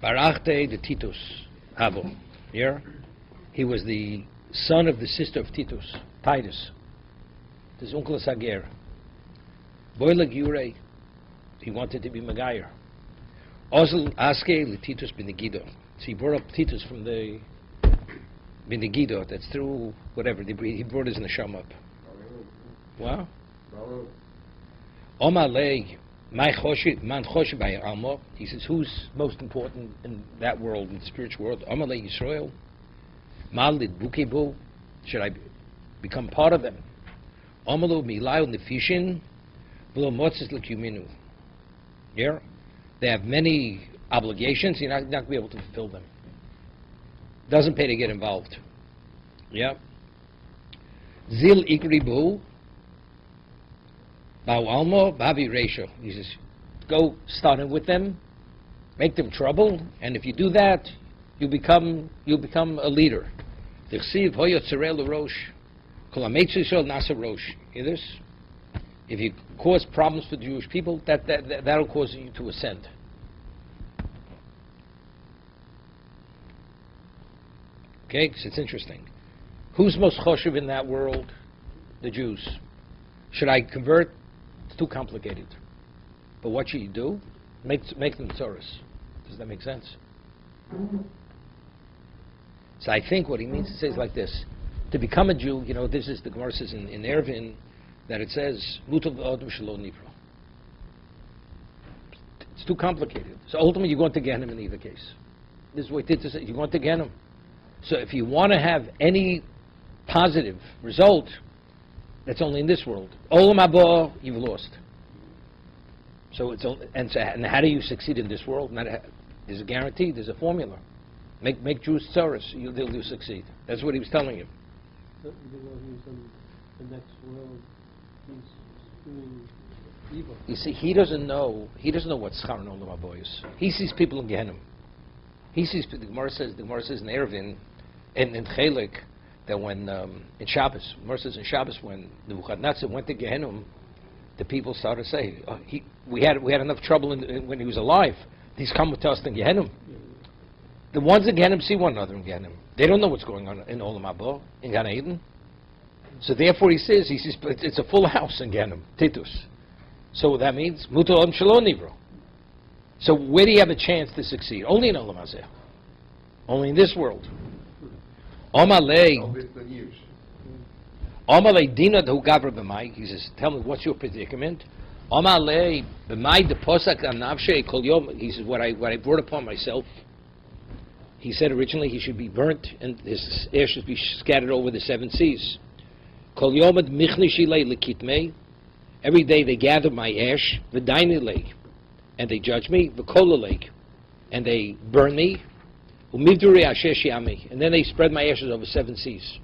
Barachte de Titus, Avo. Here, he was the son of the sister of Titus, Titus. His uncle Sager. Boilag Yure, he wanted to be Magayer. Ozel Aske le Titus Benegido. So he brought up Titus from the Benegido, that's through whatever, he brought his neshama up. Wow. Omalei, man choshev by Almo. He says, who's most important in that world, in the spiritual world? Omalei Yisrael. Malid Bukibu. Should I become part of them? Omalu Milayu Nefishin. V'lo motzes l'kuminu. Yeah? They have many obligations, you're not going to be able to fulfill them. Doesn't pay to get involved. Yeah? Zil Ikribu. Ba'u Almo, Babi Ratio. He says, go starting with them, make them trouble, and if you do that, you become a leader. Tichsiv Hoyo Tzarel Rosh. Kol HaMeitz Yisrael Nasa Rosh. Hear this? If you cause problems for the Jewish people, that'll cause you to ascend. Okay, because it's interesting. Who's most choshev in that world? The Jews. Should I convert? It's too complicated. But what should you do? Make them tzoros. Does that make sense? So I think what he means to say is like this. To become a Jew, this is the Gemara says in Eruvin, that it says, Mutav Adam Shalom Nivro. It's too complicated. So ultimately you're going to Gehenna in either case. This is what he did to say, you're going to Gehenna. So if you want to have any positive result, that's only in this world. Olam haba, you've lost. So it's only, and how do you succeed in this world? There's a guarantee, there's a formula. Make Jews tzoros, you'll succeed. That's what he was telling you. So even though he's in the next world, he's doing evil. You see, he doesn't know what schar and olam haba is. He sees people in Gehenna. He sees, the Gemara says in Eruvin, and in Chelik, that when in Shabbos, Gemara says in Shabbos, when Nebuchadnezzar went to Gehenna, the people started to say, we had enough trouble when he was alive. He's come with us in Gehenna. The ones in Gehenna see one another in Gehenna. They don't know what's going on in Olam Haba, in Gan Eden. So therefore he says it's a full house in Gehenna, Titus. So that means Mutal Am Shalom Nivro. So where do you have a chance to succeed? Only in Olam Hazeh. Only in this world. Omalei Dina Hu Gavra B'mai. He says, tell me, what's your predicament? Omalei B'mai De Posak Anavshe Kol Yom. He says, what I brought upon myself. He said originally he should be burnt and his ash should be scattered over the 7 seas. Kol Yomad Michni Shilei Lekitmei. Every day they gather my ash, V'daini Lei, and they judge me, V'kola Lake, and they burn me, Umivduri Ashesh Yami, and then they spread my ashes over 7 seas,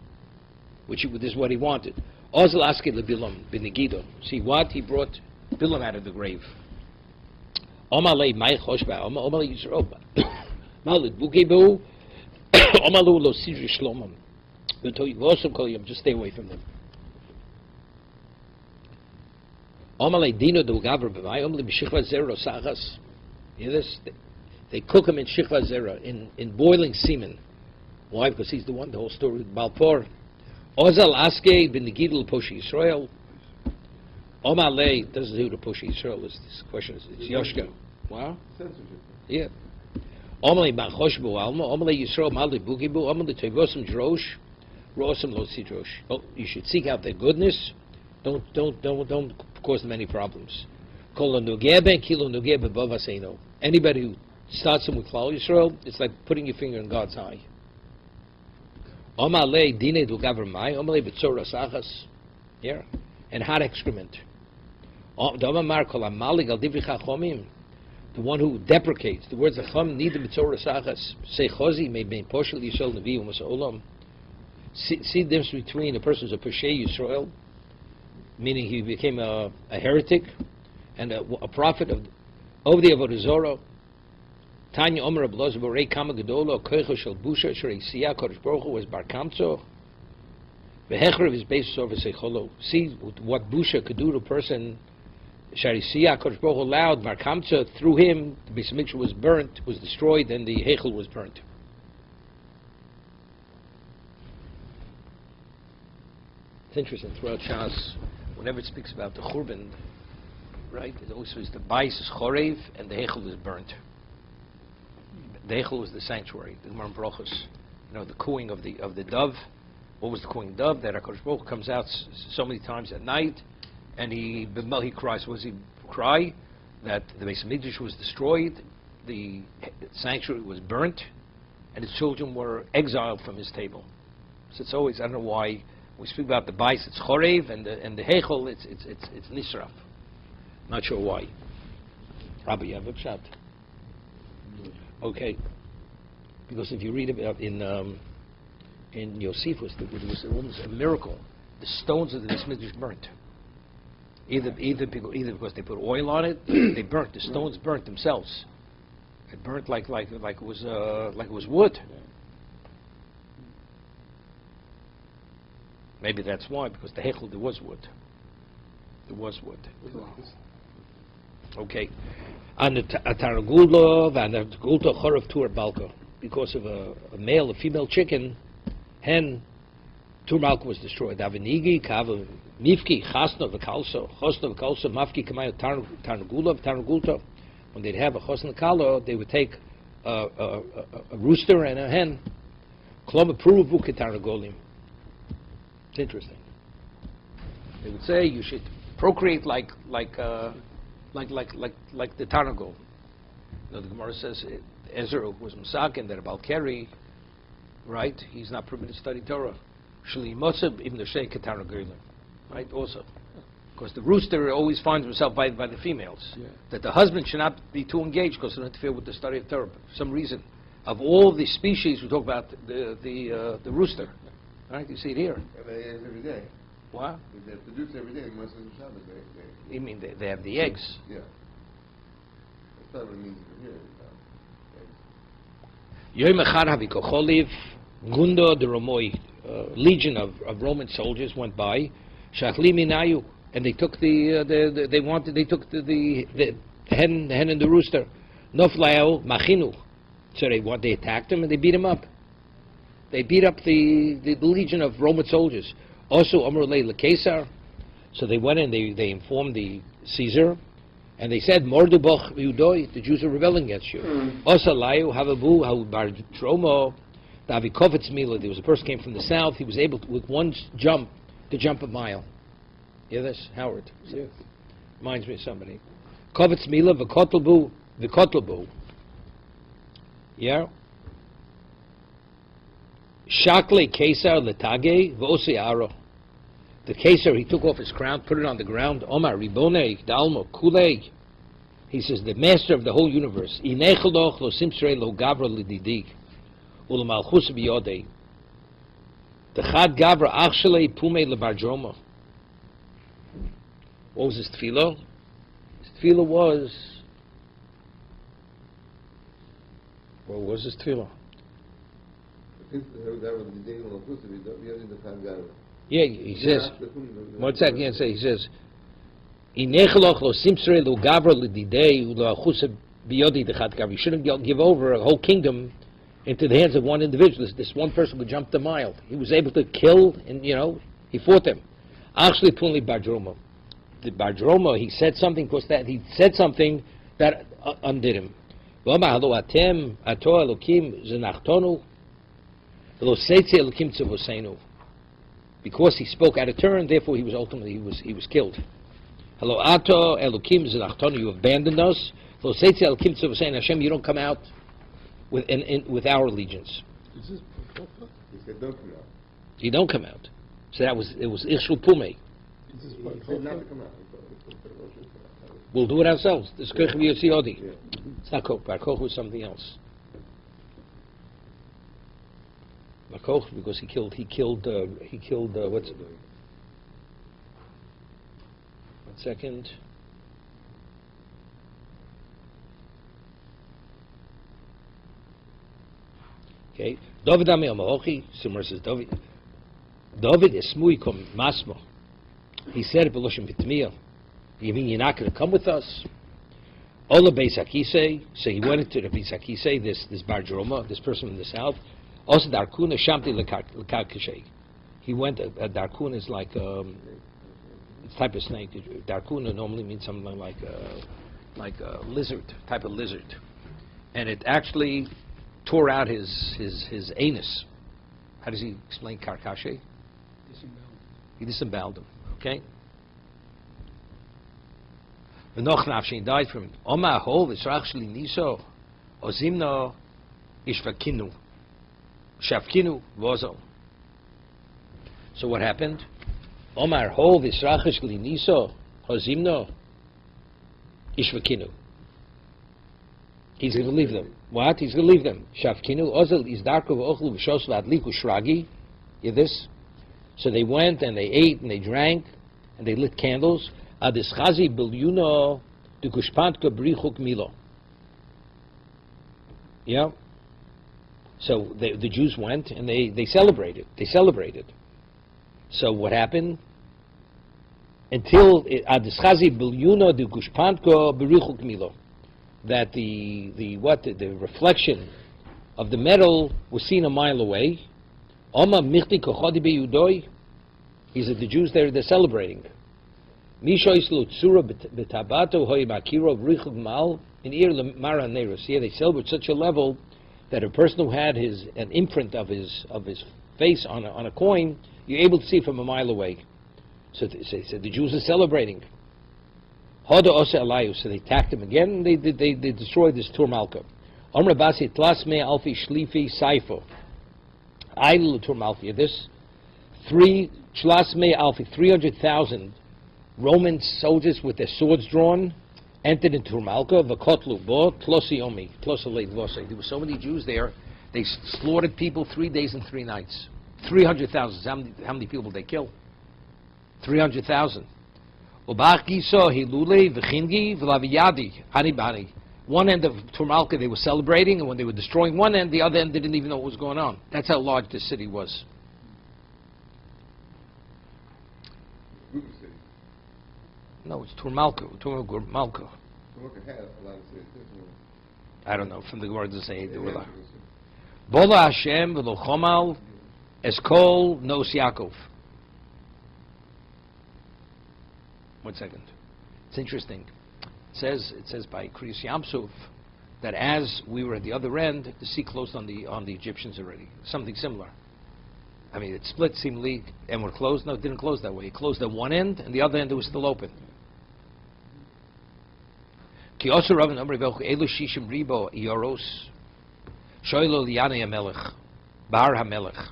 which is what he wanted. Ozel Aske LeBilam B'Negido. See what? He brought Bilam out of the grave. Omalei Mai Choshba, Omalei Yisroel. Malid Bukebu, Omalu Lo Sidri Shlomam. Just stay away from them. Omalei Dino Do Gavra B'Mai, Omalei B'Shichva Zera Sachas. Hear this? They cook him in Shichva Zera, in boiling semen. Why? Because he's the one, the whole story with Balpor. Ozal Aske B'Negidl Poshi Yisrael. Omalei doesn't do the Poshi Yisrael. This question is Yoshka. Wow. Censorship. Yeah. Omalei Banchosh Bu Alma. Omalei Yisrael Maldi Bukibu. Omalei Tevosim Drosh. Rosam Lo Sidrosh. Oh, you should seek out their goodness. Don't cause them any problems. Anybody who starts them with Klal Yisrael, it's like putting your finger in God's eye. Yeah, and hot excrement. The one who deprecates the words of Chum need the Mitzorah Sachas. Say Chozi may be partial Yisrael Nevi U'Masolam. See the difference between a person who's a Peshay Yisrael, meaning he became a heretic, and a prophet of the Avodah Zorah. Tanya Omer Abloz Borei Kama Gedolo Koicho Shel Busha Shrei Siyah Kodesh Baruch Hu was Bar Kamtzo. The Hecher of his basis over Seicholo. See what Busha could do to a person Sharisiya Kodesh Baruch Hu allowed Markamtza, through him the Beis Hamikdash was burnt, was destroyed, and the Heichel was burnt. It's interesting, throughout Shas, whenever it speaks about the Churban, right, it always says the Bais is Chorev and the Heichel is burnt. The Heichel was the sanctuary, the Gemara in Brachos, the cooing of the dove. What was the cooing dove? That HaKadosh Baruch Hu comes out so many times at night, and he cries. What does he cry? That the Beis Hamikdash was destroyed, the sanctuary was burnt, and his children were exiled from his table. So it's always, I don't know why, we speak about the Bais, it's Chorev, and the Heichel, it's Nisraf. Not sure why. Rabbi, you have a pshat? Okay. Because if you read about in Josephus, it was almost a miracle. The stones of the Beis Hamikdash burnt. Either because they put oil on it, they burnt. The stones burnt themselves. It burnt like it was wood. Maybe that's why, because the Heichel, there was wood. There was wood. Okay. And the Taragulov and the Gulta Chorav Tur Balka, because of a female chicken, hen, Tur Balka was destroyed. Avenigi, Kava, Mifki, Chasna, Vakalso, Chosna, Vakalso, Mafki, Kamayo, Taragulov, Taragulta. When they'd have a Chosna Kalo, they would take a rooster and a hen. Kloma Puru Vuke Taragolim. It's interesting. They would say you should procreate like the Tarnagol. The Gemara says Ezra was Masakin, that about Keri, right? He's not permitted to study Torah. Shali Motzeb ibn Sheikh Tarnagolim, right? Also, because the rooster always finds himself by the females. Yeah. That the husband should not be too engaged because it'll interfere with the study of Torah. For some reason, of all the species, we talk about the rooster. Right, you see it here. Every day. What? They produce every day. Most of the Shabbos, You mean they have the eggs? Yeah. That's not what it means here. Yom Echad Havikocholiv, Gundo de Romoi, legion of Roman soldiers went by, Shachli Minayu, and they took the hen and the rooster. Noflao Machinu. So they attacked him and they beat him up. They beat up the legion of Roman soldiers. Also, Amrulay Lekesar. So they went in, they informed the Caesar, and they said, Morduboch Yudoi, the Jews are rebelling against you. Also, Layu Havabu Habar Tromo, Davikovitz Mila, there was a person came from the south, he was able to, with one jump, to jump a mile. You hear this, Howard? Yes. Reminds me of somebody. Kovitz Mila, Vikotlbu. Yeah? Shakle Kesar Letage Vosiaro. The Kesar, he took off his crown, put it on the ground. Omar Ribone Dalmo Kule. He says, the master of the whole universe. Inecheldoch lo simsre lo gavra lididi. Ulamalchus biyode. The Chad Gavra Achshele Pume Lebardroma. What was his tefillah? His tefillah was. What was his tefillah? Yeah, he says. One second, he says. Inechelach lo simsre lo gavra lididei ulo achusa biyodi dechat gav. You shouldn't give over a whole kingdom into the hands of one individual. This one person who jumped a mile. He was able to kill, and he fought them. Actually, punli Bardroma. The Bardroma, he said something that undid him. Atem ato elokim zenachtonu. Because he spoke out of turn, therefore he was ultimately he was killed. Hello, Ato Elokim Zelachtonu, you abandoned us. Hashem, you don't come out with our allegiance. Is this He said, don't come out. You don't come out. So it was Ishul Pume. Is this He said not to come out. We'll do it ourselves. This is Kirch V'Yotziodi. Yeah. It's not Koch. Bar Koch was something else. Bar Koch, because he killed what's it? 1 second. Okay. David Amiyamahochi, Simmer says David is Smuikum Masmo. He said it Beloshim Vitmiya. You mean you're not going to come with us? Ola Beis Akise, so he went into the Beis Akise, this Bar Jeroma, this person from the south. Also Darkuna Shamti Lekakashe. He went, Darkuna is like it's a type of snake. Darkuna normally means something like a lizard, type of lizard. And it actually tore out his anus. How does he explain Karkashe? He disemboweled him, okay? He died from it. Oma ho v'srach sheli niso ozimno ishvakinu shavkinu vozo. So what happened? Omar ho v'srach sheli niso ozimno ishvakinu. He's going to leave them. What? He's going to leave them. Shavkinu ozel izdarko v'ochlu v'shos v'adliku shragi. Hear this? So they went and they ate and they drank and they lit candles. Adischazi bilyuno de gushpantka brichuk milo. Yeah. So the Jews went and they celebrated. They celebrated. So what happened? Until adischazi bilyuno de gushpantka brichuk milo, that the reflection of the metal was seen a mile away. Oma michti kochadi beyudoi. He said the Jews they're celebrating. Misha islu tsura betabato hoy makiro vrichug mal in ir lemara neros. Here they celebrate such a level that a person who had an imprint of his face on a coin, you're able to see from a mile away. So they said the Jews are celebrating. Hoda ose alayu. So they attacked him again. And they destroyed this Tur Malka. Omra basi tlasme alfi shlifi saifo. Idol Tur Malka. This 300,000 Roman soldiers with their swords drawn entered into Turmalka, Vakotlu Bo, Tlosiomi, Tlosalei. There were so many Jews there, they slaughtered people 3 days and 3 nights. 300,000. How many people did they kill? 300,000. One end of Turmalka they were celebrating, and when they were destroying one end, the other end they didn't even know what was going on. That's how large this city was. No, it's Turmalka. Turmalka. I don't know. From the words that say the word. Bola Hashem v'lo chomal eskol nos Yaakov. 1 second. It's interesting. It says by Kriyas Yamsuf that as we were at the other end, the sea closed on the Egyptians already. Something similar. I mean, it split seemingly and we're closed. No, it didn't close that way. It closed at one end, and the other end it was still open. Ki also Rabban Amri Belchu Elu Shishim Ribo Yoros Shoylo Liyanei HaMelech Bar HaMelech.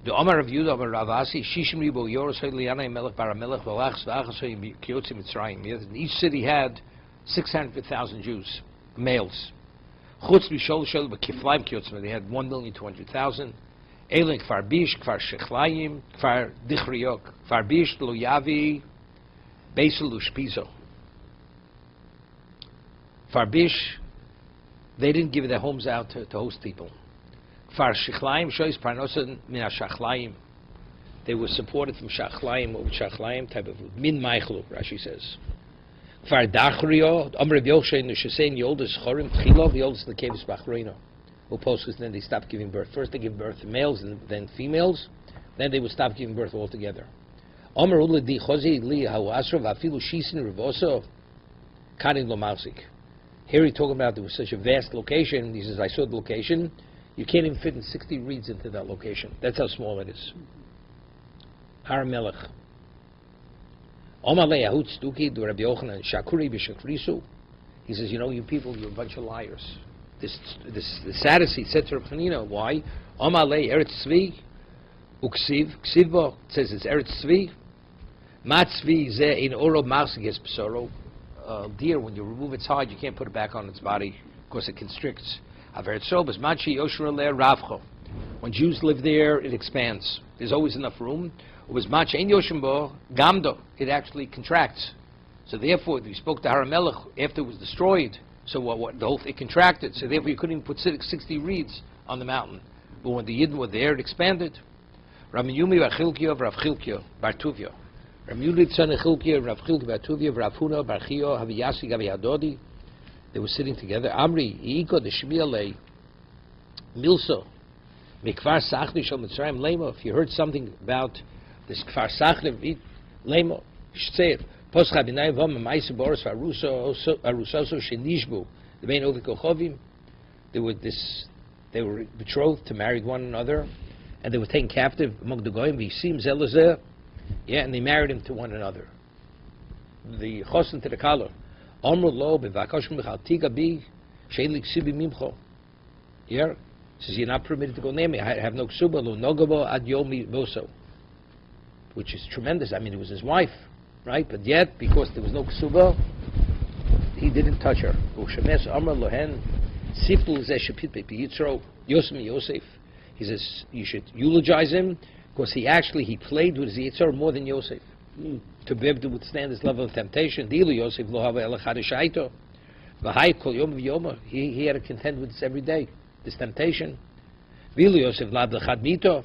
The Omar of Yudah of Ravasi Shishim Ribo Yoros Shoylo Liyanei HaMelech Bar HaMelech V'Lachs V'Achas Shoyim Kiyotzi Mitzrayim. Each city had 600,000 Jews, males. Chutz B'Shol Shoylo B'Kiflaim Kiyotzi. They had 1,200,000. Elin Kfar Bish, Kfar Shechlayim, Kfar Dichriok, Kfar Bish Lo Yavi Beisel Ushpizo. Farbish, they didn't give their homes out to host people. Far Shechlaim, Shois Parnosan Min Shachlaim. They were supported from Shachlaim, or Shachlaim type of Min Maichlu, Rashi says. Far Dachrio, Amr Yoshe, Nushasein, Yoldis Chorim, Tchilov, Yoldis Lekevis Bachroino. Upos, then they stopped giving birth. First they give birth to males and then females, then they would stop giving birth altogether. Amr Ula Di Chozi Li Hawasra, Vafilu Shisin Rivoso, Karin Lomausik. Here he's talking about there was such a vast location. He says, I saw the location. You can't even fit in 60 reeds into that location. That's how small it is. Har Melech. Omar Le'ahut Stuki, Du Rabbi Yochanan, Shakuri B'Shakrisu. He says, you know, you people, you're a bunch of liars. The saddest, he said to Rabbi Hanina, why? Omar Le Eretz Tzvi, Uksiv, Ksivbo, it says it's Eretz Tzvi. Mat Tzvi Ze in Oro Marsiges Psoro. Deer, when you remove its hide, you can't put it back on its body because it constricts. When Jews live there, it expands. There's always enough room. It actually contracts. So therefore, we spoke to Haramelech after it was destroyed. So it contracted. So therefore, you couldn't even put 60 reeds on the mountain. But when the Yidden were there, it expanded. Rav Yumi Bar Chilkio, Rav Chilkio, Bar Tuvio. Rav Yudit son of Chilkiah, Rav Chilkiah bar Tuvia, Rav Huna bar Chio, Haviyasi Gavi Hadodi. They were sitting together. Amri, Iko the Shmiele, Milso, Mikvar Sachni Shal Mitzrayim Lemo. If you heard something about this Kfar Sachni Lemo, say it. Poscha b'nai v'om ma'isa boros v'arusoso shenishbu. The main Ovid Kochovim. They were betrothed to marry one another, and they were taken captive among the goyim. V'yisim zelazeh. Yeah, and they married him to one another. The chosen to the kala. Amr lo b'vakash michal tiga bi she'elik sibi mimcho. Yeah, says you're not permitted to go near me. I have no ksuba lo nogabo ad yomi boso, which is tremendous. I mean, it was his wife, right? But yet, because there was no ksuba, he didn't touch her. Ushemes amr lohen siftul zeh shepit be'yitzro yosem Yosef. He says you should eulogize him because he played with his yitzro more than Yosef. To be able to withstand this level of temptation. Dilu Yosef lo hava ela chadeshaito. V'hai kol yom v'yoma. He had to contend with this every day, this temptation. Vilu Yosef lav lechad mito.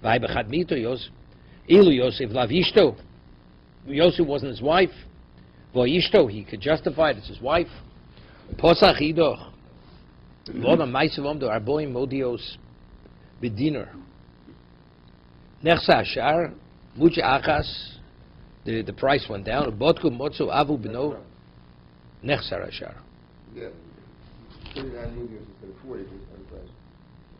V'hai bechad mito Yosef. Ilu Yosef lav ishto. Yosef wasn't his wife. V'yishto, he could justify it as his wife. Posach idoch. V'ona maisav omdo arboim modios b'diner. Nechsa ashar much achas. The price went down. Botku motzu avu b'no nechsar ashar. Yeah. 39 million instead of 40 on the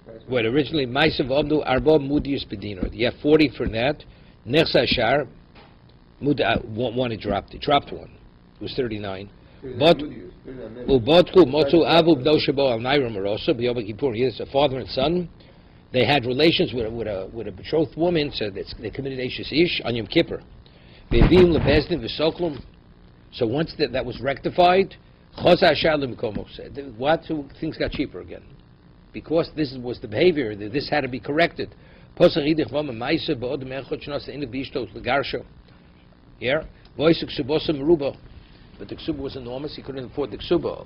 price. Well, originally maisav omdo arbo mudius b'diner. You have 40 for that. Nechsar ashar. One it dropped. It dropped one. It was 39. Ubotku motzu avu b'no shabo al nairam arosa b'yom kippur. Here's a father and son. They had relations with a betrothed woman, so they committed Ashes Ish on Yom Kippur. So once that was rectified, things got cheaper again. Because this was the behavior, this had to be corrected. Yeah? But the ksuba was enormous, he couldn't afford the ksuba.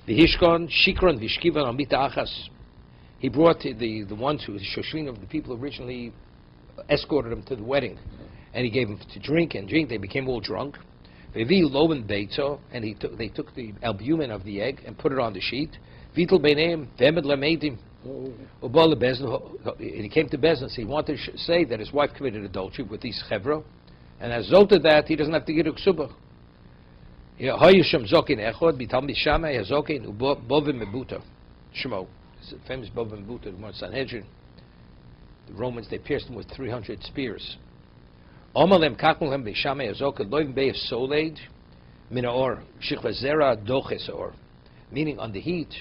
He brought the ones who, Shoshvin of the people originally escorted him to the wedding, and he gave them to drink and drink. They became all drunk. And they took the albumin of the egg and put it on the sheet. And he came to Bezin, so he wanted to say that his wife committed adultery with these chevra, and as a result of that, he doesn't have to get a ksuba. Shmo. It's a famous Bava Mebuta, the one Sanhedrin. The Romans, they pierced him with 300 spears. Omalem kakmulhem be'shamei azoka loivim be'ef soled minaor shichvazera dochesor. Meaning on the heat,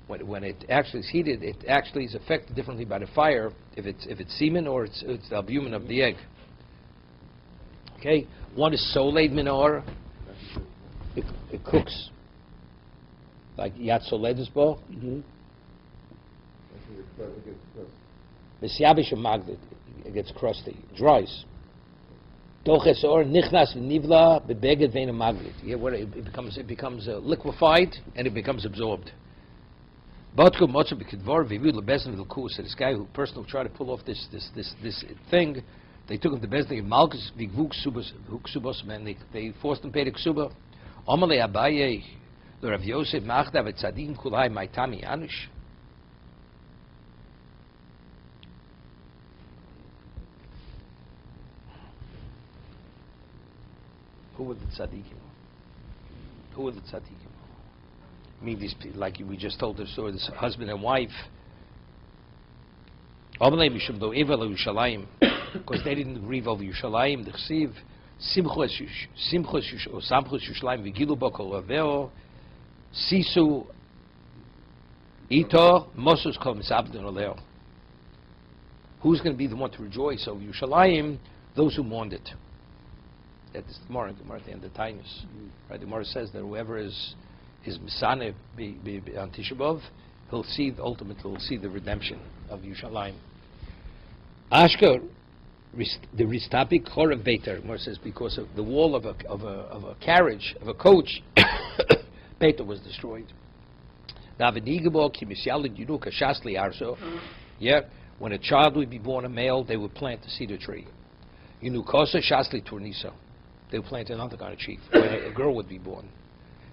when it actually is heated, it actually is affected differently by the fire, if it's semen or it's the albumin of the egg. Okay? One is soled minaor. It cooks. Like Yat Soledesbo. Misyabish magnet, it gets crusty, dries. Doches or nichnas v'nivla bebeged vein magnet. Yeah, what it becomes liquefied and it becomes absorbed. Batku motzu b'kidvar v'viu lebezin v'lku. So this guy who tried to pull off this thing, they took him to Bezdin in Malchus v'gvu ksubos, and they forced him to pay the ksuba. Amalei Abaye, the Rav Yosef Machda v'tzadim kulai ma'itami anush. Who were the tzaddikim? I mean, these people, like we just told the story, this husband and wife. Because they didn't grieve over Yerushalayim. The chsiv simchos Yerushalayim v'gilu b'kol raveo sisu ito mosus kol misabdin oleo. Who's going to be the one to rejoice over Yerushalayim? Those who mourned it. That's the Gemara at the end of Tainus. Right? The Gemara says that whoever is Misane on Tisha B'Av, he'll see the redemption of Yerushalayim. Ashka, the Ristapik Chorev Beiter, Gemara says, because of the wall of a carriage, of a coach, Beiter was destroyed. Yeah, When a child would be born, a male, they would plant the cedar tree. Yunukosa shasli turnisa. They would plant another kind of tree when a girl would be born.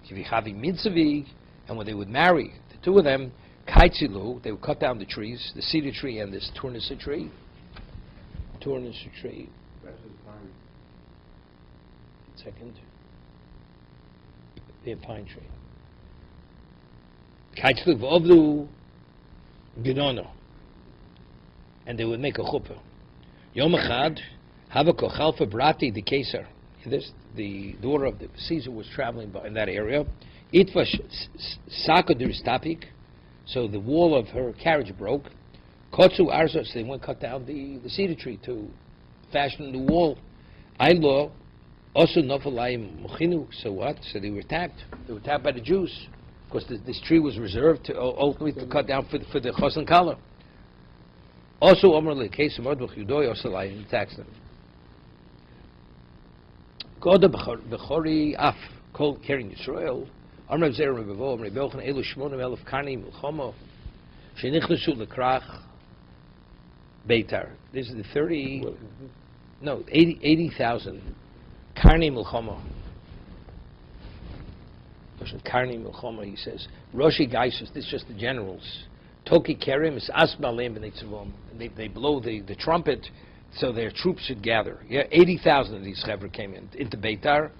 Kivichavi mitzavi, and when they would marry, the two of them, kaitzilu, they would cut down the trees, the cedar tree and this turnisa tree. Turnisa tree. That's his time. Second. The pine tree. Kaitzilu v'ovlu ginono. And they would make a chuppah. Yom Echad, Havako Chalfa Brati the Caesar. This, the daughter of the Caesar was traveling by in that area. Itvash Sakadur Stapik, so the wall of her carriage broke. Kotsu Arzos, they went cut down the cedar tree to fashion the wall. Ailo also Nofalayim Muchinu, so what? So they were attacked. They were attacked by the Jews because this tree was reserved to ultimately to cut down for the Chosan Kala. Also, Omer le case of Mordech Yudoy also attacks them. God bechori af kol carrying Yisrael. Omer Zer Rebevo Omer Rebelchan Elu Shmonim Elef Karni Milchomo Shenichlesu lekrach Beitar. This is the 80,000 Karni Milchomo. Karni Milchomo. He says Roshi Gaisus. This is just the generals. Toki Kerim is Asmalim and they blow the trumpet so their troops should gather. Yeah, 80,000 of these chevra came into Beitar.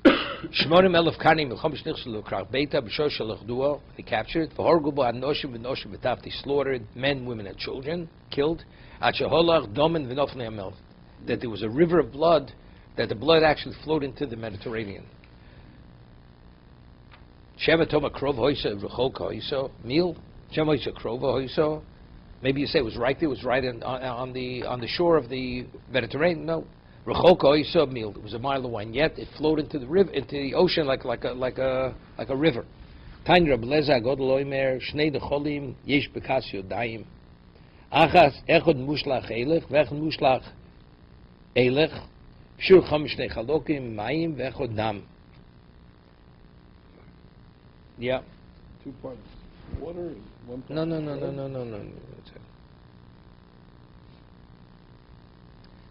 Shmonim elef karnim milchom shnichselu krach Beitar b'shosh shalachdua. They captured. V'horgubo anoshim v'noshim v'taf. They slaughtered men, women, and children, killed. At sheholach domen v'nofnei amel. That there was a river of blood. That the blood actually flowed into the Mediterranean. Sheva toma krov hoisa v'chol hoisa meal. Maybe you say it was right there. It was right on the shore of the Mediterranean. No, it was a mile away. And yet it flowed into the river, into the ocean like a river. Tanya Rableza Godoloimer Shnei Decholim Yesh Bekasio Daim Achas Echod Mushlach Elech Vechod Mushlach Elech Shur Chamishnei Chalokim Mayim Vechod Dam. Yeah. 2 parts water and 1 part. No.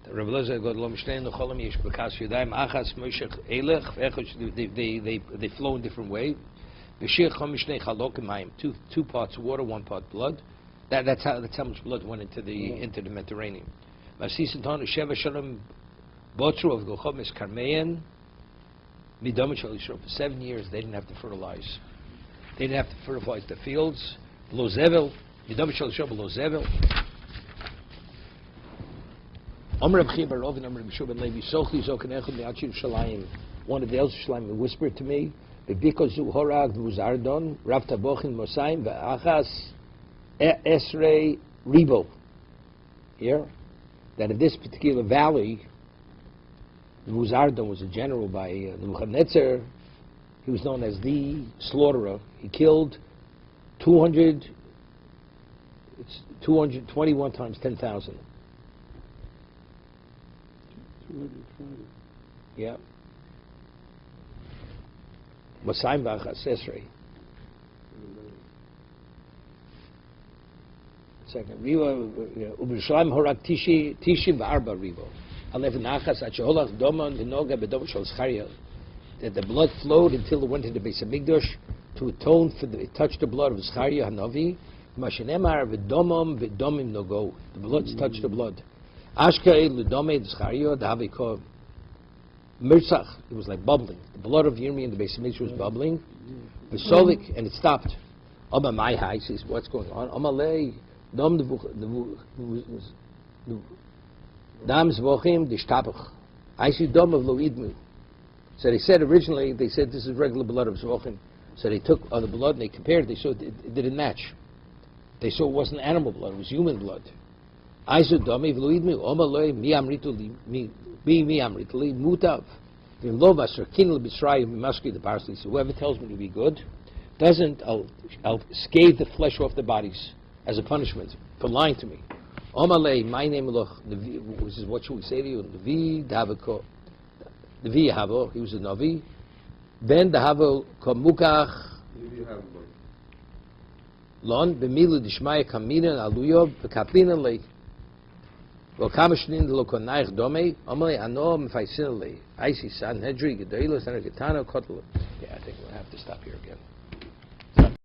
The Rebbe Lezer got lo mishtein nocholim yesh bekas yadayim achas moishech elech. They flow in different way. V'shir chomishnei chalokim mayim. 2 parts water, 1 part blood. That's how much blood went into the Mediterranean. Masisantonu sheva shalom botru of gochom is karmeyan midamit shal Yisrael. For 7 years they didn't have to fertilize. They didn't have to fertilize the fields. Lozevel, midamit shal Yisrael lozevel. One of the El Shalayim whispered to me, because Horag Vuzardon, Rav Tabochin Mosaim, Achas Esrei Ribo. Here, that in this particular valley, Vuzardon was a general by Nebuchadnezzar. He was known as the slaughterer. He killed 221 times 10,000. 220. Yeah. Masayim v'achas esrei. Second. Rivo u'b'Yerushalayim horak tishim v'arba rivo. Alev nachas at sheholach domon v'noga b'dom shel Zechariah. That the blood flowed until it went into the Beis Hamikdash to atone for it touched the blood of Zechariah Hanavi. Mashenemar v'domom v'domim nogo. The blood touched the blood. Ashkei l'domei Zechariah d'haviko mirzach. It was like bubbling. The blood of Yirmiyah in the Beis Hamikdash was bubbling. V'solik, and it stopped. Oma my high says, what's going on? Oma lei dom dam zvochim d'shtabach. I see dom of lo idmu. So they said originally, this is regular blood of zvochim. So they took the blood and they compared. They saw it didn't match. They saw it wasn't animal blood; it was human blood. I said dami v'lo idmu. Oma lei mi amrituli mi amrituli mutav. V'lo v'asrakin l'bisrayim maski the parsley. So whoever tells me to be good doesn't, I'll scathe the flesh off the bodies as a punishment for lying to me. Omalei, my name which is what should we say to you? Navi Davako, Navi Yahavo, he was a Navi. Then Dahavo Komukach. Lon b'milu d'shmaya kamina aluyov v'kaplina le. Well, kamashnin lokonaich domei amalei ano mfaisin le. Aisi Sanhedrin gedeilos and getano kotlo. Yeah, I think we'll have to stop here again.